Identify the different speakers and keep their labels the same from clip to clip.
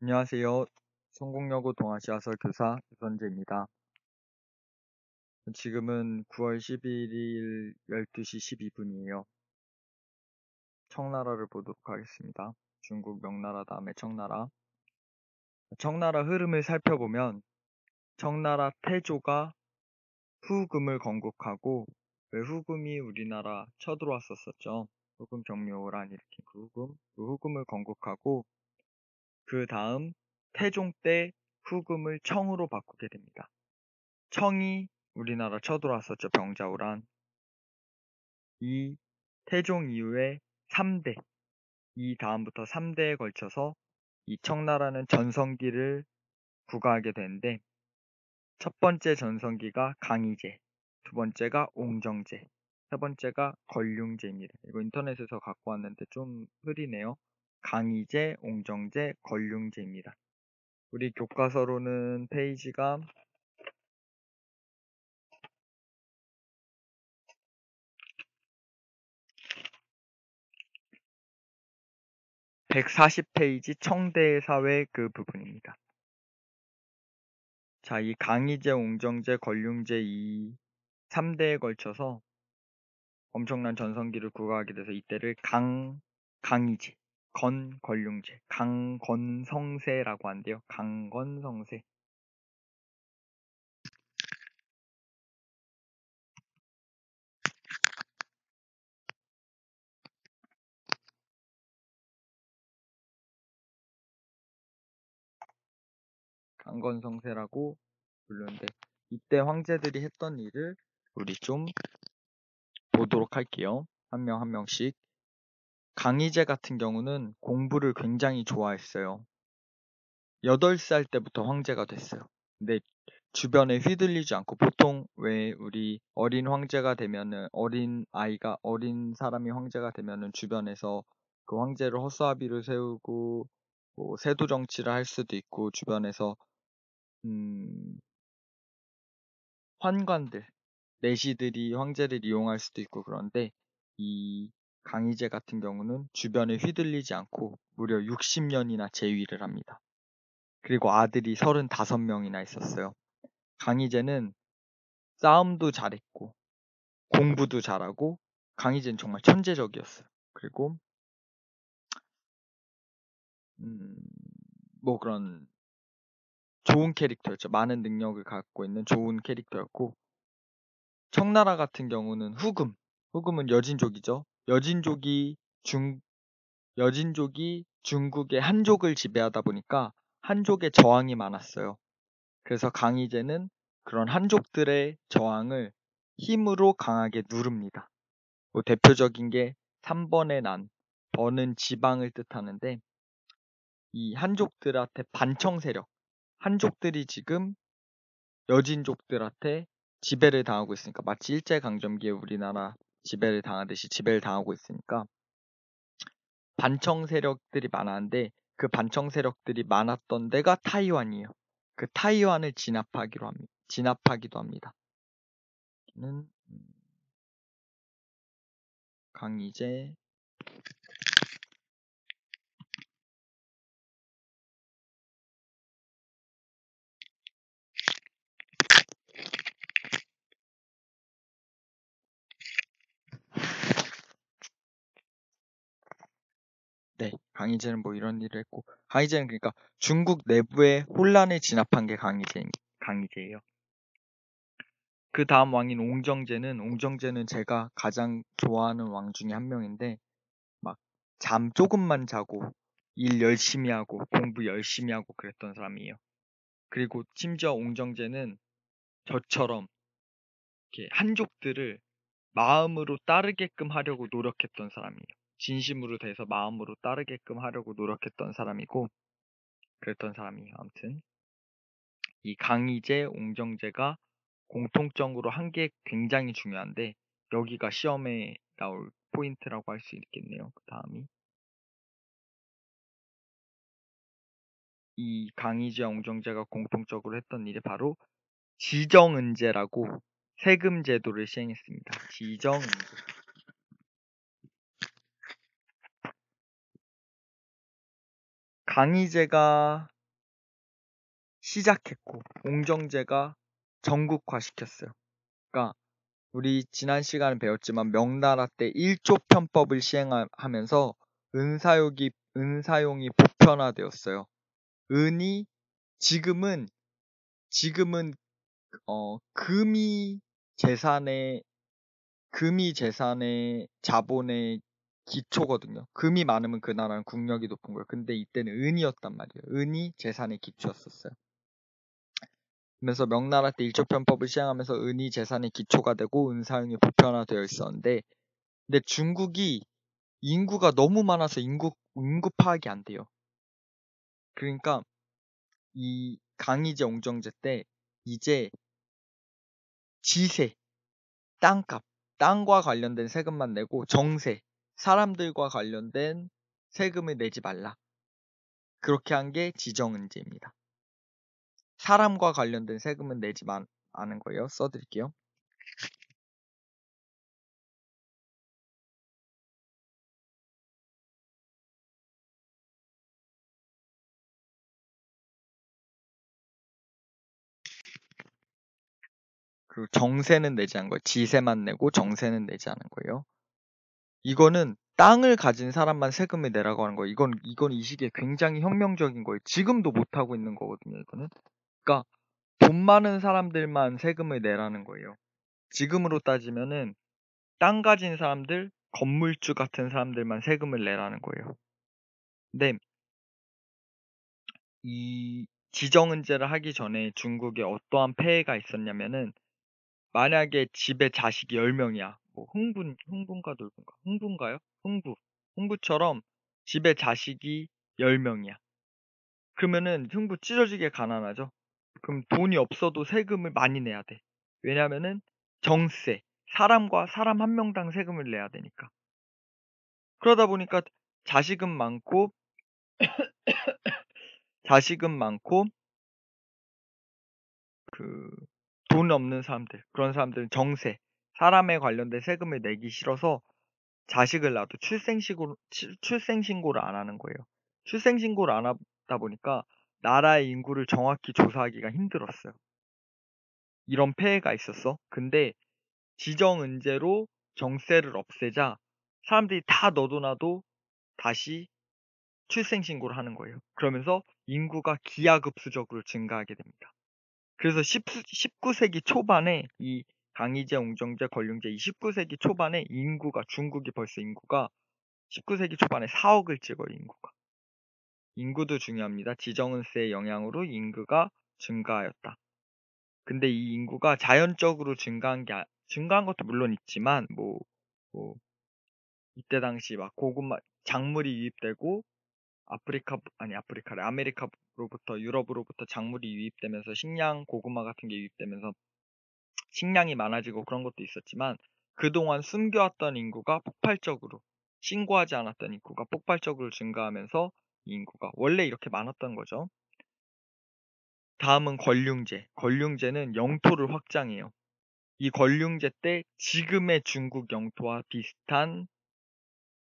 Speaker 1: 안녕하세요. 성공여고 동아시아서 교사 유선재입니다. 지금은 9월 11일 12시 12분이에요. 청나라를 보도록 하겠습니다. 중국 명나라 다음에 청나라. 청나라 흐름을 살펴보면 청나라 태조가 후금을 건국하고, 왜 후금이 우리나라 쳐들어왔었죠. 후금 경묘란 일으킨 그 후금을 건국하고, 그 다음 태종 때 후금을 청으로 바꾸게 됩니다. 청이 우리나라 쳐들어왔었죠. 병자호란. 이 태종 이후에 3대, 이 다음부터 3대에 걸쳐서 이 청나라는 전성기를 구가하게 되는데, 첫 번째 전성기가 강희제, 두 번째가 옹정제, 세 번째가 걸륭제입니다. 이거 인터넷에서 갖고 왔는데 좀 흐리네요. 강희제, 옹정제, 걸륭제입니다. 우리 교과서로는 페이지가 140페이지 청대사회 그 부분입니다. 자, 이 강희제, 옹정제, 걸륭제 이 3대에 걸쳐서 엄청난 전성기를 구가하게 돼서 이때를 강희제, 걸륭제, 강건성세라고 한대요. 강건성세. 강건성세라고 부르는데, 이때 황제들이 했던 일을 우리 좀 보도록 할게요. 한 명 한 명씩. 강희제 같은 경우는 공부를 굉장히 좋아했어요. 8살 때부터 황제가 됐어요. 근데 주변에 휘둘리지 않고, 보통 왜 우리 어린 황제가 되면은, 어린 사람이 황제가 되면은 주변에서 그 황제를 허수아비로 세우고 뭐 세도 정치를 할 수도 있고, 주변에서 환관들, 내시들이 황제를 이용할 수도 있고. 그런데 이 강희제 같은 경우는 주변에 휘둘리지 않고 무려 60년이나 재위를 합니다. 그리고 아들이 35명이나 있었어요. 강희제는 싸움도 잘했고 공부도 잘하고, 강희제는 정말 천재적이었어요. 그리고 뭐 그런 좋은 캐릭터였죠. 많은 능력을 갖고 있는 좋은 캐릭터였고, 청나라 같은 경우는 후금은 여진족이죠. 여진족이 중국의 한족을 지배하다 보니까 한족의 저항이 많았어요. 그래서 강희제는 그런 한족들의 저항을 힘으로 강하게 누릅니다. 뭐 대표적인 게 3번의 난, 번은 지방을 뜻하는데, 이 한족들한테 반청 세력, 한족들이 지금 여진족들한테 지배를 당하고 있으니까, 마치 일제강점기에 우리나라 지배를 당하듯이 지배를 당하고 있으니까 반청 세력들이 많았는데, 그 반청 세력들이 많았던 데가 타이완이에요. 그 타이완을 진압하기도 합니다. 는 강희제. 네, 강희제는 뭐 이런 일을 했고, 강희제는 그러니까 중국 내부의 혼란을 진압한 게 강희제예요. 그 다음 왕인 옹정제는 제가 가장 좋아하는 왕 중에 한 명인데, 막 잠 조금만 자고 일 열심히 하고 공부 열심히 하고 그랬던 사람이에요. 그리고 심지어 옹정제는 저처럼 이렇게 한족들을 마음으로 따르게끔 하려고 노력했던 사람이에요. 진심으로 대해서 마음으로 따르게끔 하려고 노력했던 사람이고, 그랬던 사람이에요. 아무튼 이 강희제, 옹정제가 공통적으로 한 게 굉장히 중요한데, 여기가 시험에 나올 포인트라고 할 수 있겠네요. 그 다음이 이 강희제와 옹정제가 공통적으로 했던 일이 바로 지정은제라고 세금 제도를 시행했습니다. 지정은제. 강희제가 시작했고 옹정제가 전국화시켰어요. 그러니까 우리 지난 시간에 배웠지만 명나라 때 1조 편법을 시행하면서 은사용이 보편화되었어요. 은이 지금은 금이 재산의 자본의 기초거든요. 금이 많으면 그 나라는 국력이 높은 거예요. 근데 이때는 은이었단 말이에요. 은이 재산의 기초였었어요. 그래서 명나라 때 일조편법을 시행하면서 은이 재산의 기초가 되고 은사용이 보편화되어 있었는데, 근데 중국이 인구가 너무 많아서 인구 파악이 안 돼요. 그러니까 이 강희제 옹정제 때 이제 지세, 땅값, 땅과 관련된 세금만 내고 정세, 사람들과 관련된 세금을 내지 말라. 그렇게 한 게 지정은제입니다. 사람과 관련된 세금은 내지 않은 거예요. 써드릴게요. 그리고 정세는 내지 않은 거예요. 지세만 내고 정세는 내지 않은 거예요. 이거는 땅을 가진 사람만 세금을 내라고 하는 거예요. 이건 이 시기에 굉장히 혁명적인 거예요. 지금도 못하고 있는 거거든요, 이거는. 그러니까 돈 많은 사람들만 세금을 내라는 거예요. 지금으로 따지면은 땅 가진 사람들, 건물주 같은 사람들만 세금을 내라는 거예요. 근데 이 지정은제를 하기 전에 중국에 어떠한 폐해가 있었냐면은, 만약에 집에 자식이 10명이야. 뭐 흥분가 놀분가? 흥분가요? 흥부처럼 집에 자식이 10명이야. 그러면은 흥부 찢어지게 가난하죠. 그럼 돈이 없어도 세금을 많이 내야 돼. 왜냐면은 정세, 사람과 사람 한 명당 세금을 내야 되니까. 그러다 보니까 자식은 많고 자식은 많고 그 돈 없는 사람들, 그런 사람들은 정세, 사람에 관련된 세금을 내기 싫어서 자식을 낳아도 출생신고를 안 하는 거예요. 출생신고를 안 하다 보니까 나라의 인구를 정확히 조사하기가 힘들었어요. 이런 폐해가 있었어. 근데 지정은제로 정세를 없애자 사람들이 다 너도 나도 다시 출생신고를 하는 거예요. 그러면서 인구가 기하급수적으로 증가하게 됩니다. 그래서 19세기 초반에 이 강희제, 옹정제, 권룡제 이 19세기 초반에 중국이 벌써 인구가 19세기 초반에 4억을 찍어요, 인구가. 인구도 중요합니다. 지정은세의 영향으로 인구가 증가하였다. 근데 이 인구가 자연적으로 증가한 것도 물론 있지만, 뭐 이때 당시 막 고구마, 작물이 유입되고, 아메리카로부터, 유럽으로부터 작물이 유입되면서 고구마 같은 게 유입되면서 식량이 많아지고 그런 것도 있었지만, 그동안 숨겨왔던 인구가 신고하지 않았던 인구가 폭발적으로 증가하면서 이 인구가 원래 이렇게 많았던 거죠. 다음은 권륭제. 권륭제는 영토를 확장해요. 이 권륭제 때 지금의 중국 영토와 비슷한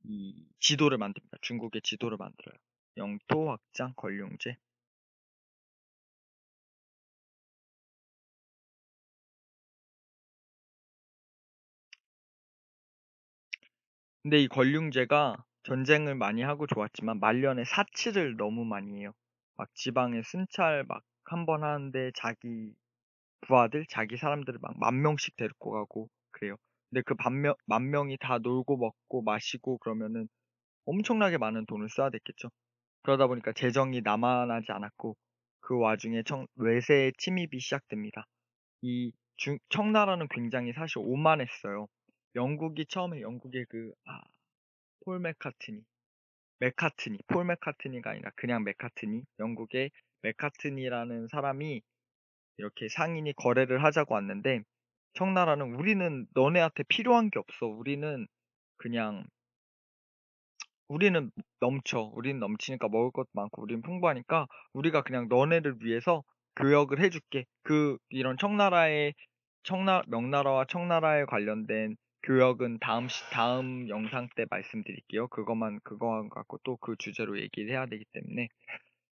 Speaker 1: 이 지도를 만듭니다. 중국의 지도를 만들어요. 영토 확장 권륭제. 근데 이 권륭제가 전쟁을 많이 하고 좋았지만 말년에 사치를 너무 많이 해요. 막 지방에 순찰 막 한 번 하는데 자기 부하들, 자기 사람들을 막 10,000명씩 데리고 가고 그래요. 근데 그 10,000명이 다 놀고 먹고 마시고 그러면은 엄청나게 많은 돈을 써야 됐겠죠. 그러다 보니까 재정이 남아나지 않았고 그 와중에 외세의 침입이 시작됩니다. 청나라는 굉장히 사실 오만했어요. 영국의 폴 폴 메카트니가 아니라 그냥 메카트니, 영국의 메카트니라는 사람이 이렇게 상인이 거래를 하자고 왔는데, 청나라는 우리는 너네한테 필요한 게 없어. 그냥 우리는 우리는 넘치니까 먹을 것도 많고 우리는 풍부하니까 우리가 그냥 너네를 위해서 교역을 해줄게. 이런 명나라와 청나라에 관련된 교역은 다음 영상 때 말씀드릴게요. 그거 갖고 또 그 주제로 얘기를 해야 되기 때문에.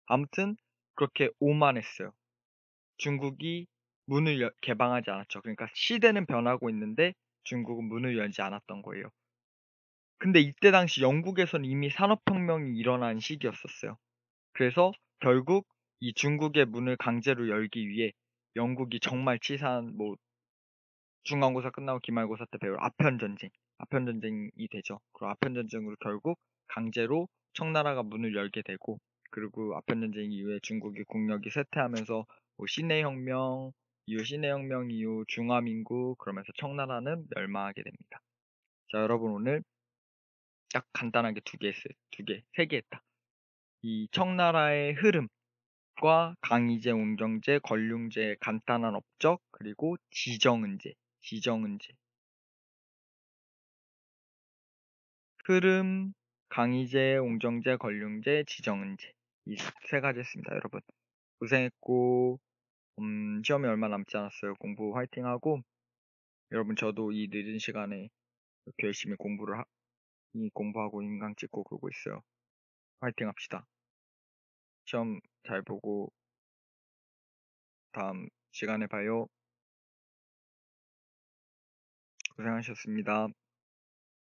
Speaker 1: 아무튼 그렇게 오만했어요. 중국이 문을 개방하지 않았죠. 그러니까 시대는 변하고 있는데 중국은 문을 열지 않았던 거예요. 근데 이때 당시 영국에서는 이미 산업혁명이 일어난 시기였었어요. 그래서 결국 이 중국의 문을 강제로 열기 위해 영국이 정말 치사한 중간고사 끝나고 기말고사 때 배울 아편전쟁이 되죠. 그리고 아편전쟁으로 결국 강제로 청나라가 문을 열게 되고, 그리고 아편전쟁 이후에 중국의 국력이 쇠퇴하면서 신해혁명 이후 중화민국, 그러면서 청나라는 멸망하게 됩니다. 자, 여러분 오늘 딱 간단하게 세 개 했다. 이 청나라의 흐름과 강희제, 옹정제, 권륭제의 간단한 업적, 그리고 지정은제. 흐름, 강희제, 옹정제, 권륭제, 지정은제. 이 세 가지 했습니다, 여러분. 고생했고, 시험이 얼마 남지 않았어요. 공부 화이팅하고, 여러분 저도 이 늦은 시간에 이렇게 열심히 공부하고 인강 찍고 그러고 있어요. 화이팅 합시다. 시험 잘 보고 다음 시간에 봐요. 고생하셨습니다.